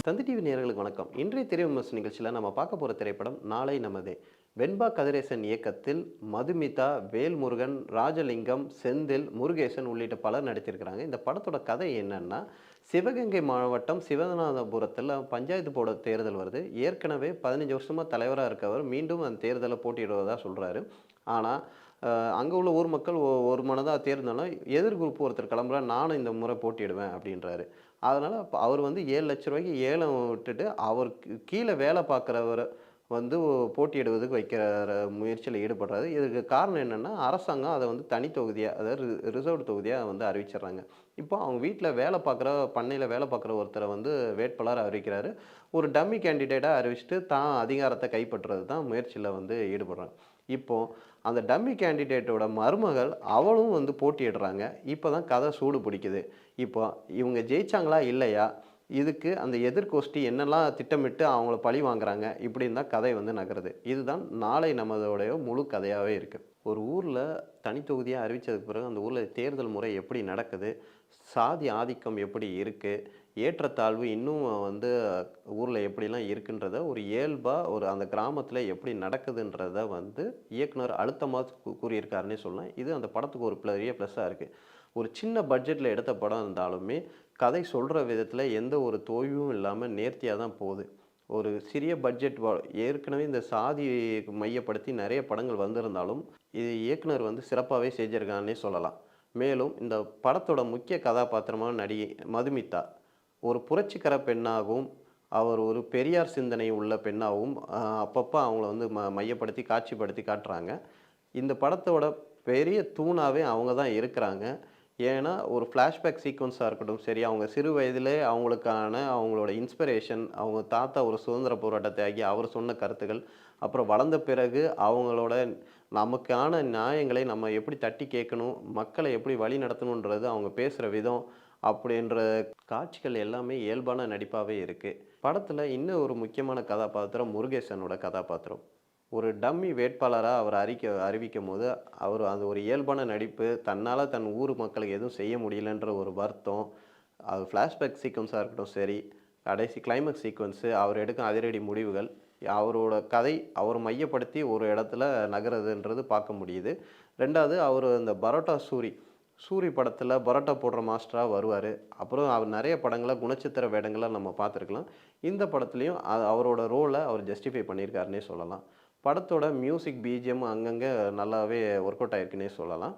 தந்தி TV நேயர்களுக்கு வணக்கம். இன்றைய திரை விமர்சன நிகழ்ச்சியில் நம்ம பார்க்க போகிற திரைப்படம் நாளை நமதே. வெண்பா கதிரேசன் இயக்கத்தில் மதுமிதா, வேல்முருகன், ராஜலிங்கம், செந்தில், முருகேசன் உள்ளிட்ட பலர் நடித்திருக்கிறாங்க. இந்த படத்தோட கதை என்னன்னா, சிவகங்கை மாவட்டம் சிவநாதபுரத்தில் பஞ்சாயத்து போர்டு தேர்தல் வருது. ஏற்கனவே 15 வருஷமாக தலைவராக இருக்கவர் மீண்டும் அந்த தேர்தலில் போட்டியிடுவதா சொல்கிறாரு. ஆனால் அங்கே உள்ள ஊர் மக்கள் ஒரு மனதாக தேர்ந்தோன்னா எதிர் குரூப் ஒருத்தர் கிளம்புறா, நானும் இந்த முறை போட்டியிடுவேன் அப்படின்றாரு. அதனால் அவர் வந்து 7,00,000 ஏலம் விட்டுட்டு அவருக்கு கீழே வேலை பார்க்குறவரை வந்து போட்டியிடுவதுக்கு வைக்கிற முயற்சியில் ஈடுபடுறாரு. இதுக்கு காரணம் என்னென்னா, அரசாங்கம் அதை வந்து தனி தொகுதியாக, அதாவது ரிசர்வ்டு தொகுதியாக வந்து அறிவிச்சிடுறாங்க. இப்போ அவங்க வீட்டில் வேலை பார்க்குற, பண்ணையில் வேலை பார்க்குற ஒருத்தரை வந்து வேட்பாளராக அறிவிக்கிறாரு. ஒரு டம்மி கேண்டிடேட்டாக அறிவிச்சுட்டு தான் அதிகாரத்தை கைப்பற்றுறது தான் முயற்சியில் வந்து ஈடுபடுறாங்க. இப்போது அந்த டம்மி கேண்டிடேட்டோட மருமகள் அவளும் வந்து போட்டியிடுறாங்க. இப்போ தான் கதை சூடு பிடிக்குது. இப்போ இவங்க ஜெயிச்சாங்களா இல்லையா? இதுக்கு அந்த எதிர்கோஷ்டி என்னெல்லாம் திட்டமிட்டு அவங்கள பழி வாங்குறாங்க, இப்படின்னு தான் கதை வந்து நகருது. இதுதான் நாளை நமதோடைய முழு கதையாகவே இருக்குது. ஒரு ஊரில் தனித்தொகுதியாக அறிவித்ததுக்கு பிறகு அந்த ஊரில் தேர்தல் முறை எப்படி நடக்குது, சாதி ஆதிக்கம் எப்படி இருக்குது, ஏற்றத்தாழ்வு இன்னும் வந்து ஊரில் எப்படிலாம் இருக்குன்றத ஒரு இயல்பாக ஒரு அந்த கிராமத்தில் எப்படி நடக்குதுன்றத வந்து இயக்குனர் அழுத்தமாக கூறியிருக்காருன்னே சொல்லலாம். இது அந்த படத்துக்கு ஒரு பெரிய ப்ளஸ்ஸாக இருக்குது. ஒரு சின்ன பட்ஜெட்டில் எடுத்த படம் இருந்தாலுமே கதை சொல்கிற விதத்தில் எந்த ஒரு தோய்வும் இல்லாமல் நேர்த்தியாக தான் போகுது. ஒரு சிறிய பட்ஜெட் ஏற்கனவே இந்த சாதி மையப்படுத்தி நிறைய படங்கள் வந்திருந்தாலும் இது இயக்குனர் வந்து சிறப்பாகவே செஞ்சிருக்கான்னே சொல்லலாம். மேலும் இந்த படத்தோட முக்கிய கதாபாத்திரமான நடிகை மதுமிதா ஒரு புரட்சிகர பெண்ணாகவும், அவர் ஒரு பெரியார் சிந்தனை உள்ள பெண்ணாகவும் அப்பப்போ அவங்கள வந்து மையப்படுத்தி காட்சிப்படுத்தி காட்டுறாங்க. இந்த படத்தோட பெரிய தூணாகவே அவங்க தான் இருக்கிறாங்க. ஏன்னா ஒரு ஃப்ளாஷ்பேக் சீக்வன்ஸாக இருக்கட்டும் சரி, அவங்க சிறு வயதிலே அவங்களுக்கான அவங்களோட இன்ஸ்பிரேஷன், அவங்க தாத்தா ஒரு சுதந்திர போராட்ட தியாகி, அவர் சொன்ன கருத்துக்கள், அப்புறம் வளர்ந்த பிறகு அவங்களோட நமக்கான நியாயங்களை நம்ம எப்படி தட்டி கேட்கணும், மக்களை எப்படி வழி நடத்தணுன்றது அவங்க பேசுகிற விதம், அப்படின்ற காட்சிகள் எல்லாமே இயல்பான நடிப்பாகவே இருக்குது. படத்தில் இன்னும் ஒரு முக்கியமான கதாபாத்திரம் முருகேசனோட கதாபாத்திரம். ஒரு டம்மி வேட்பாளராக அவர் அறிவிக்கும் போது அவர் அந்த ஒரு இயல்பான நடிப்பு, தன்னால் தன் ஊர் மக்களுக்கு எதுவும் செய்ய முடியலன்ற ஒரு வருத்தம், அது ஃப்ளாஷ்பேக் சீக்வன்ஸாக இருக்கட்டும் சரி, கடைசி கிளைமேக்ஸ் சீக்வன்ஸு, அவர் எடுக்கும் அதிரடி முடிவுகள், அவரோட கதை அவர் மையப்படுத்தி ஒரு இடத்துல நகருதுன்றது பார்க்க முடியுது. ரெண்டாவது அவர் இந்த பரோட்டா சூரி படத்தில் பரோட்டா போடுற மாஸ்டராக வருவார். அப்புறம் அவர் நிறைய படங்களை குணச்சித்திர வேடங்களை நம்ம பார்த்துருக்கலாம். இந்த படத்துலையும் அவரோட ரோலை அவர் ஜஸ்டிஃபை பண்ணியிருக்காருன்னே சொல்லலாம். படத்தோட மியூசிக், பிஜிஎம் அங்கங்கே நல்லாவே ஒர்க் அவுட் ஆயிருக்குன்னே சொல்லலாம்.